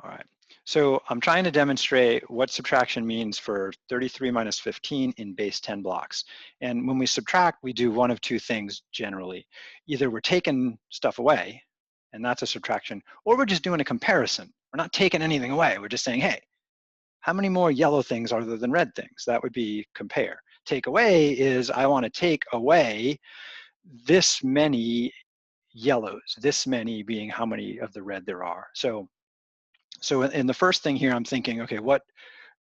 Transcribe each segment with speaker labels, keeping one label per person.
Speaker 1: All right, so I'm trying to demonstrate what subtraction means for 33 minus 15 in base 10 blocks. And when we subtract, we do one of two things generally. Either we're taking stuff away, and that's a subtraction, or we're just doing a comparison. We're not taking anything away. We're just saying, hey, how many more yellow things other than red things? That would be compare. Take away is I want to take away this many yellows, this many being how many of the red there are. So in the first thing here, I'm thinking, okay, what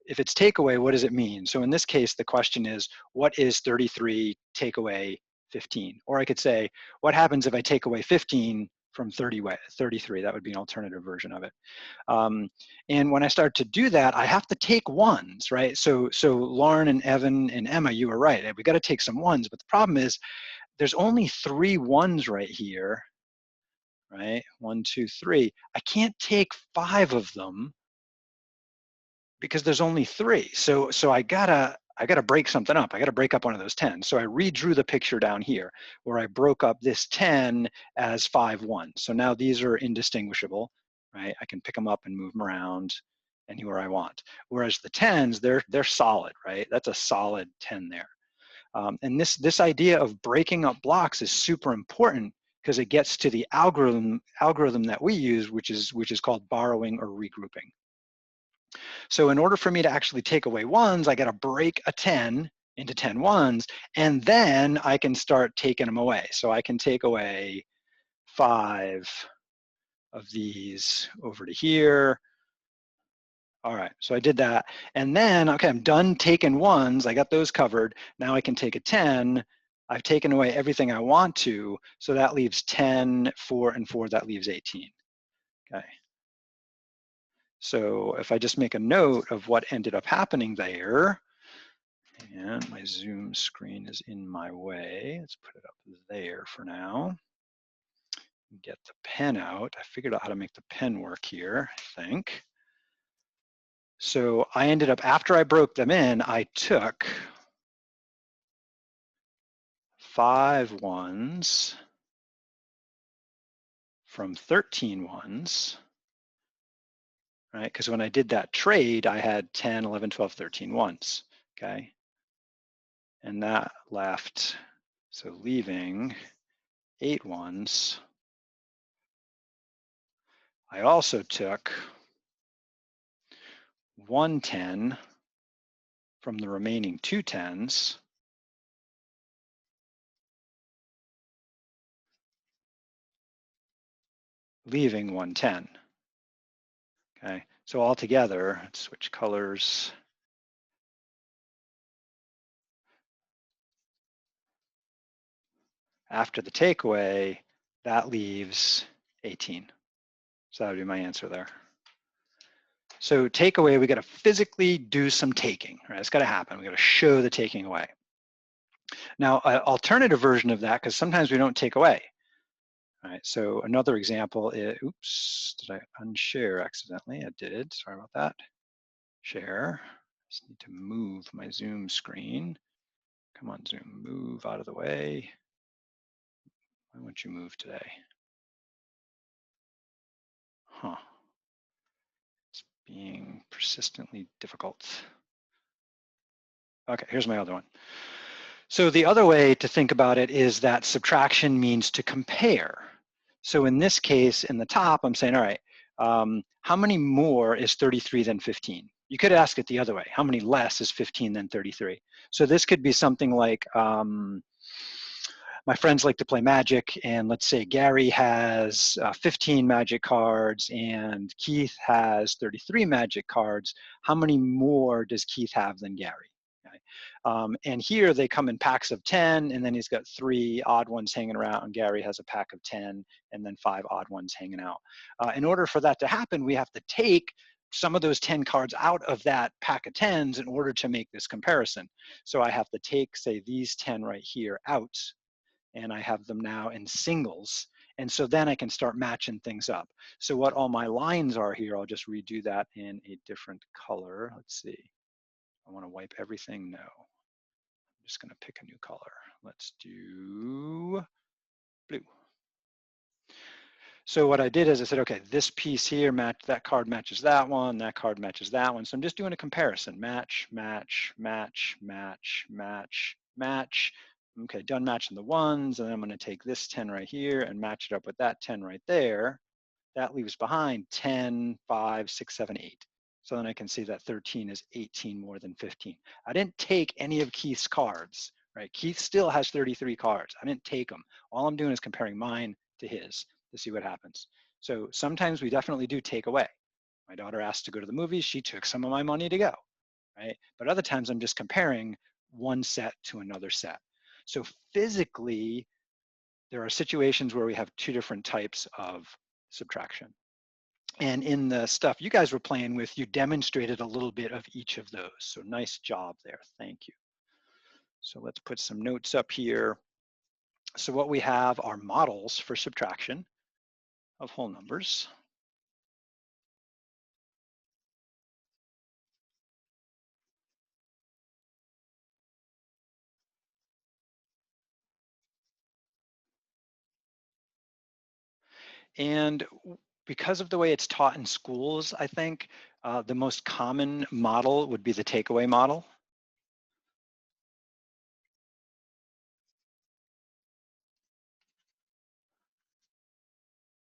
Speaker 1: if it's takeaway, what does it mean? So in this case, the question is, what is 33 take away 15? Or I could say, what happens if I take away 15 from 33? That would be an alternative version of it. And when I start to do that, I have to take ones, right? So Lauren and Evan and Emma, you were right. We got to take some ones, but the problem is there's only 3 ones right here, right? 1, 2, 3. I can't take 5 of them because there's only 3. So I gotta break something up. I gotta break up one of those 10s. So I redrew the picture down here where I broke up this 10 as 5 ones. So now these are indistinguishable, right? I can pick them up and move them around anywhere I want. Whereas the 10s, they're solid, right? That's a solid 10 there. And this idea of breaking up blocks is super important because it gets to the algorithm that we use, which is called borrowing or regrouping. So in order for me to actually take away ones, I got to break a 10 into 10 ones, and then I can start taking them away. So I can take away 5 of these over to here. All right, so I did that. And then, okay, I'm done taking ones. I got those covered. Now I can take a 10. I've taken away everything I want to. So that leaves 10, 4, and 4. That leaves 18. Okay. So if I just make a note of what ended up happening there, and my Zoom screen is in my way. Let's put it up there for now. Get the pen out. I figured out how to make the pen work here, I think. So I ended up, after I broke them in, I took 5 ones from 13 ones, right? Because when I did that trade, I had 10, 11, 12, 13 ones, okay? And that left, so leaving 8 ones. I also took 1 10 from the remaining 2 10s, leaving 1 10. Okay, so altogether, let's switch colors. After the takeaway, that leaves 18. So that would be my answer there. So takeaway, we got to physically do some taking, right? It's got to happen. We got to show the taking away. Now, an alternative version of that, because sometimes we don't take away. All right, so another example is, oops, did I unshare accidentally? I did, sorry about that. Share, just need to move my Zoom screen. Come on, Zoom, move out of the way. Why won't you move today? Huh, it's being persistently difficult. Okay, here's my other one. So the other way to think about it is that subtraction means to compare. So in this case, in the top, I'm saying, all right, how many more is 33 than 15? You could ask it the other way. How many less is 15 than 33? So this could be something like, my friends like to play Magic, and let's say Gary has 15 Magic cards and Keith has 33 Magic cards. How many more does Keith have than Gary? Okay. And here they come in packs of 10, and then he's got 3 odd ones hanging around, and Gary has a pack of 10, and then 5 odd ones hanging out. In order for that to happen, we have to take some of those 10 cards out of that pack of 10s in order to make this comparison. So I have to take, say, these 10 right here out, and I have them now in singles. And so then I can start matching things up. So what all my lines are here, I'll just redo that in a different color. Let's see. I want to wipe everything? No. I'm just going to pick a new color. Let's do blue. So what I did is I said, okay, this piece here, that card matches that card matches that one. So I'm just doing a comparison, match, match, match, match, match, match. Okay, done matching the ones, and then I'm gonna take this 10 right here and match it up with that 10 right there. That leaves behind 10, 5, 6, 7, 8. So then I can see that 13 is 18 more than 15. I didn't take any of Keith's cards, right? Keith still has 33 cards. I didn't take them. All I'm doing is comparing mine to his to see what happens. So sometimes we definitely do take away. My daughter asked to go to the movies. She took some of my money to go, right? But other times I'm just comparing one set to another set. So physically, there are situations where we have two different types of subtraction. And in the stuff you guys were playing with, you demonstrated a little bit of each of those. So nice job there, thank you. So let's put some notes up here. So what we have are models for subtraction of whole numbers. And because of the way it's taught in schools, I think the most common model would be the takeaway model.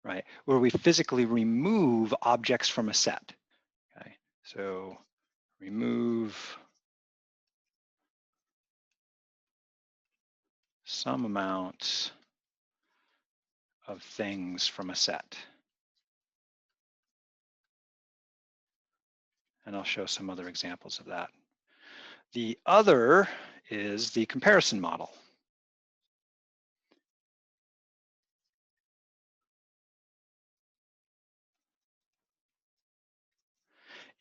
Speaker 1: Right, where we physically remove objects from a set. Okay, so remove some amount of things from a set. And I'll show some other examples of that. The other is the comparison model.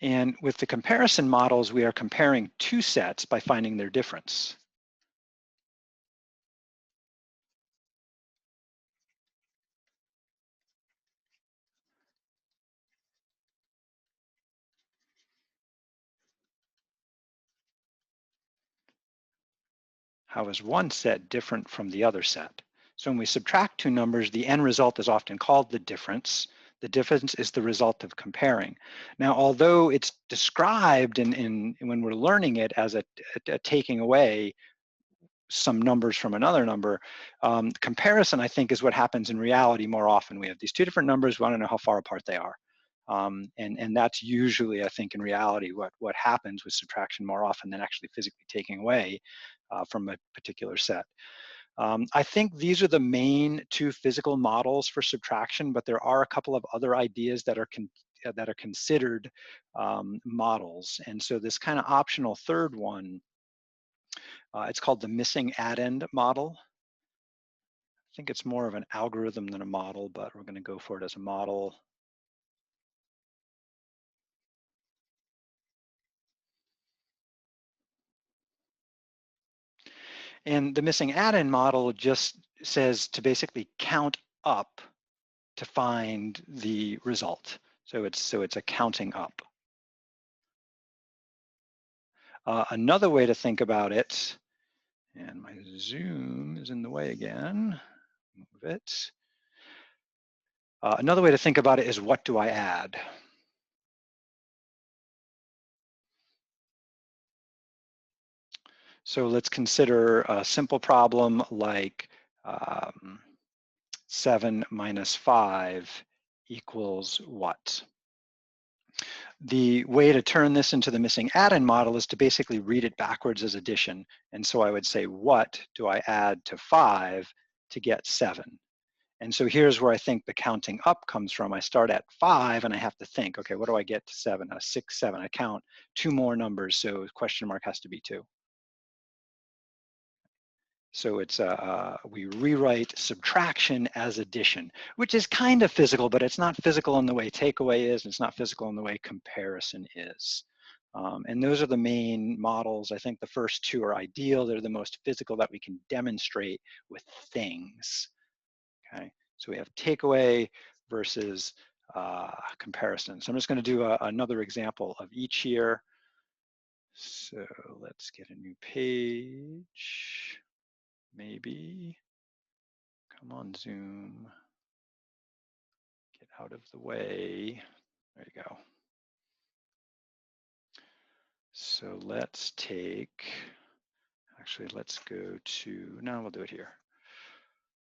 Speaker 1: And with the comparison models, we are comparing two sets by finding their difference. How is one set different from the other set? So when we subtract two numbers, the end result is often called the difference. The difference is the result of comparing. Now, although it's described when we're learning it as a taking away some numbers from another number, comparison, I think, is what happens in reality more often. We have these two different numbers, we want to know how far apart they are. And that's usually, I think, in reality, what happens with subtraction more often than actually physically taking away from a particular set. I think these are the main two physical models for subtraction, but there are a couple of other ideas that are considered models. And so this kind of optional third one, it's called the missing addend model. I think it's more of an algorithm than a model, but we're going to go for it as a model. And the missing addend model just says to basically count up to find the result. So it's a counting up. Another way to think about it, and my zoom is in the way again, move it. Another way to think about it is, what do I add? So let's consider a simple problem like 7 minus 5 equals what? The way to turn this into the missing addend model is to basically read it backwards as addition. And so I would say, what do I add to 5 to get 7? And so here's where I think the counting up comes from. I start at 5 and I have to think, okay, what do I get to 7? 6, 7. I count two more numbers, so question mark has to be 2. So it's we rewrite subtraction as addition, which is kind of physical, but it's not physical in the way takeaway is, and it's not physical in the way comparison is. And those are the main models. I think the first two are ideal. They're the most physical that we can demonstrate with things. Okay, so we have takeaway versus comparison. So I'm just going to do another example of each here. So let's get a new page. Maybe, come on, Zoom. out of the way. There you go. So let's take, actually let's go to, no, we'll do it here.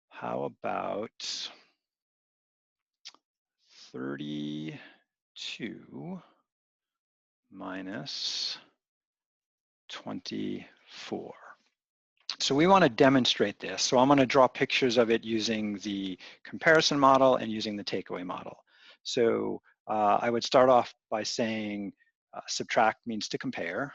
Speaker 1: How about 32 minus 24. So we want to demonstrate this. So I'm going to draw pictures of it using the comparison model and using the takeaway model. So I would start off by saying subtract means to compare.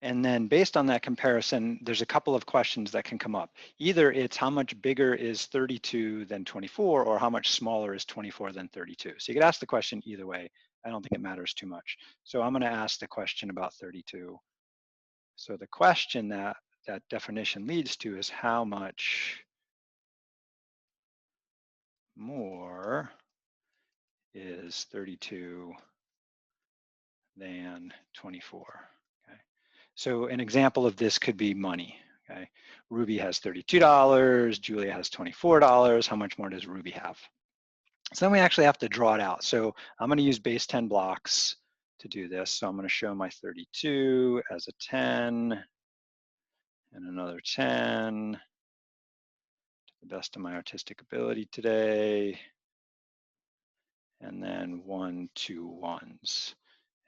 Speaker 1: And then based on that comparison, there's a couple of questions that can come up. Either it's how much bigger is 32 than 24, or how much smaller is 24 than 32. So you could ask the question either way. I don't think it matters too much. So I'm going to ask the question about 32. So the question that that definition leads to is how much more is 32 than 24? Okay. So an example of this could be money. Okay. Ruby has $32, Julia has $24. How much more does Ruby have? So then we actually have to draw it out. So I'm going to use base 10 blocks to do this. So I'm going to show my 32 as a 10 and another 10 to the best of my artistic ability today. And then 1, 2 1s.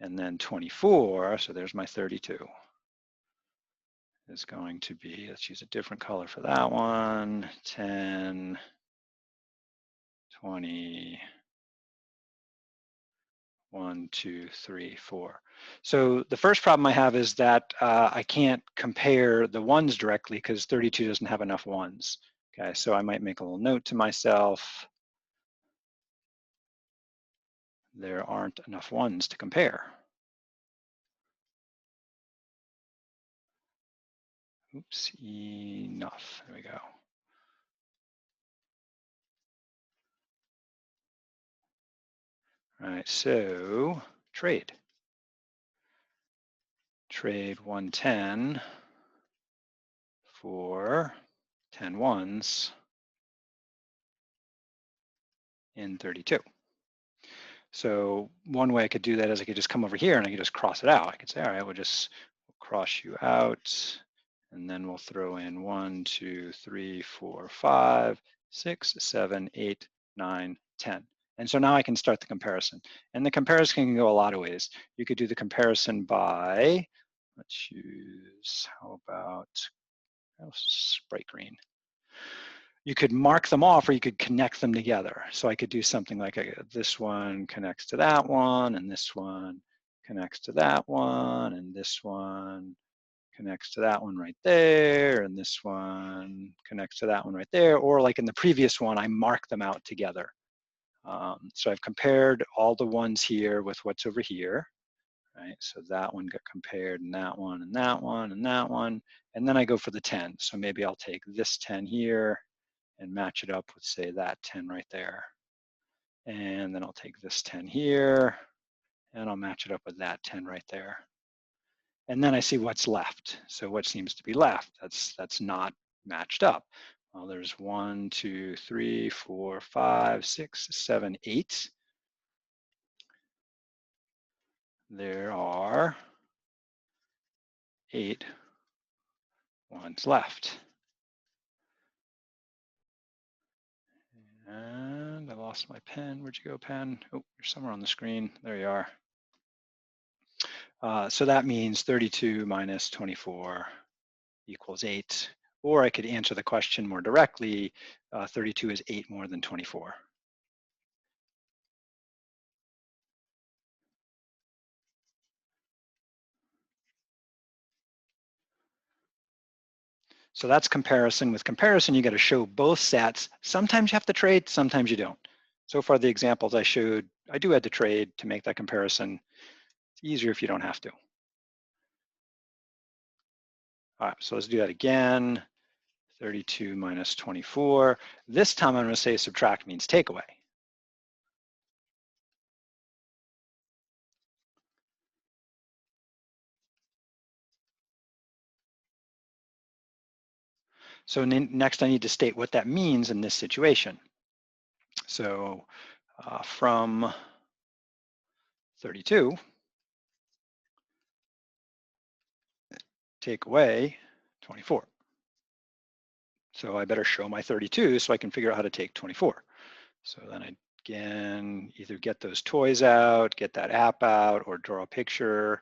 Speaker 1: And then 24, so there's my 32. Is going to be, let's use a different color for that one, 10, 20, 1, 2, 3, 4. So the first problem I have is that I can't compare the ones directly because 32 doesn't have enough ones. Okay, so I might make a little note to myself. There aren't enough ones to compare. Oops, enough, there we go. All right, so trade. Trade 110 for 10 ones in 32. So one way I could do that is I could just come over here and I could just cross it out. I could say, all right, we'll just cross you out, and then we'll throw in 1, 2, 3, 4, 5, 6, 7, 8, 9, 10. And so now I can start the comparison. And the comparison can go a lot of ways. You could do the comparison by, let's use, how about, bright green. You could mark them off or you could connect them together. So I could do something like this one connects to that one, and this one connects to that one, and this one connects to that one right there, and this one connects to that one right there. Or like in the previous one, I mark them out together. So I've compared all the ones here with what's over here. Right, so that one got compared, and that one, and that one, and that one, and then I go for the 10. So maybe I'll take this 10 here and match it up with, say, that 10 right there. And then I'll take this 10 here, and I'll match it up with that 10 right there. And then I see what's left. So what seems to be left? That's not matched up. Well, there's 1, 2, 3, 4, 5, 6, 7, 8. There are 8 ones left. And I lost my pen. Where'd you go, pen? Oh, you're somewhere on the screen. There you are. So that means 32 minus 24 equals 8. Or I could answer the question more directly. 32 is 8 more than 24. So that's comparison. With comparison, you got to show both sets. Sometimes you have to trade, sometimes you don't. So far, the examples I showed, I do have to trade to make that comparison. It's easier if you don't have to. All right, so let's do that again. 32 minus 24. This time I'm going to say subtract means take away. So next I need to state what that means in this situation. So from 32, take away 24. So I better show my 32 so I can figure out how to take 24. So then I again either get those toys out, get that app out, or draw a picture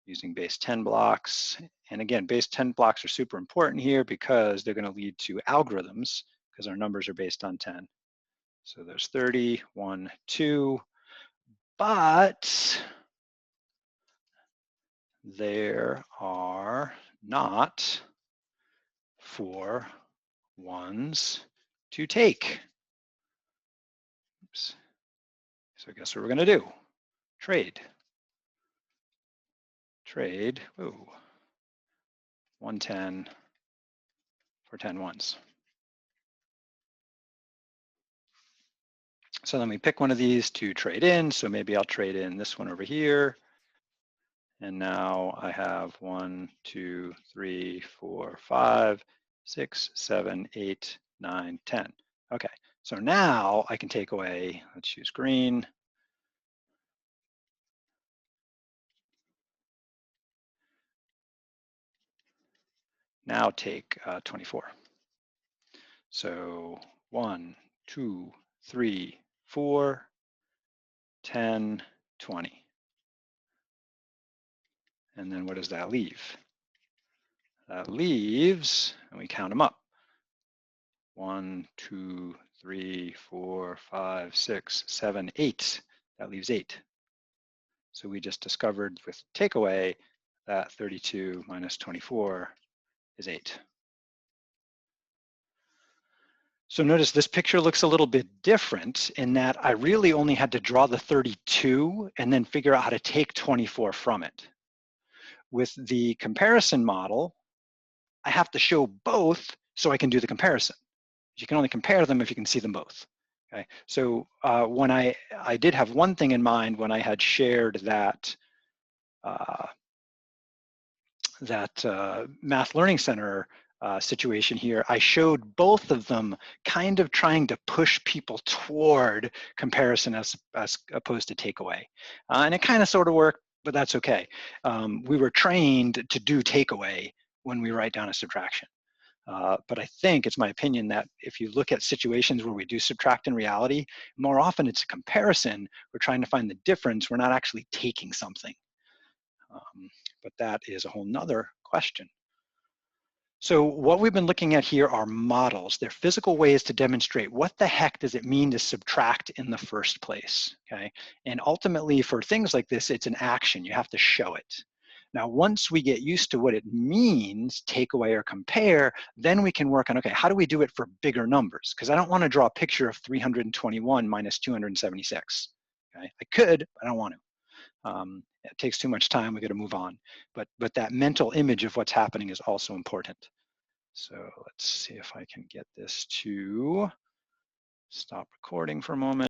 Speaker 1: using base 10 blocks. And again, base 10 blocks are super important here because they're going to lead to algorithms because our numbers are based on 10. So there's 30, 1, 2, but there are not 4 ones to take. Oops. So guess what we're going to do? Trade. Trade. Ooh. 110 for 10 ones. So then we pick one of these to trade in. So maybe I'll trade in this one over here. And now I have 1, 2, 3, 4, 5, 6, 7, 8, 9, 10. Okay, so now I can take away, let's choose green. Now take 24. So 1, 2, 3, 4, 10, 20. And then what does that leave? That leaves, and we count them up. 1, 2, 3, 4, 5, 6, 7, 8. That leaves 8. So we just discovered with takeaway that 32 minus 24 is 8. So notice this picture looks a little bit different in that I really only had to draw the 32 and then figure out how to take 24 from it. With the comparison model, I have to show both so I can do the comparison. You can only compare them if you can see them both. Okay, so when I did have one thing in mind when I had shared that Math Learning Center situation here, I showed both of them kind of trying to push people toward comparison as opposed to takeaway. And it kind of sort of worked, but that's okay. We were trained to do takeaway when we write down a subtraction. But I think it's my opinion that if you look at situations where we do subtract in reality, more often it's a comparison. We're trying to find the difference. We're not actually taking something. But that is a whole nother question. So what we've been looking at here are models. They're physical ways to demonstrate what the heck does it mean to subtract in the first place, okay? And ultimately for things like this, it's an action. You have to show it. Now, once we get used to what it means, take away or compare, then we can work on, okay, how do we do it for bigger numbers? Because I don't want to draw a picture of 321 minus 276, okay? I could, but I don't want to. It takes too much time, we got to move on. But that mental image of what's happening is also important. So let's see if I can get this to stop recording for a moment.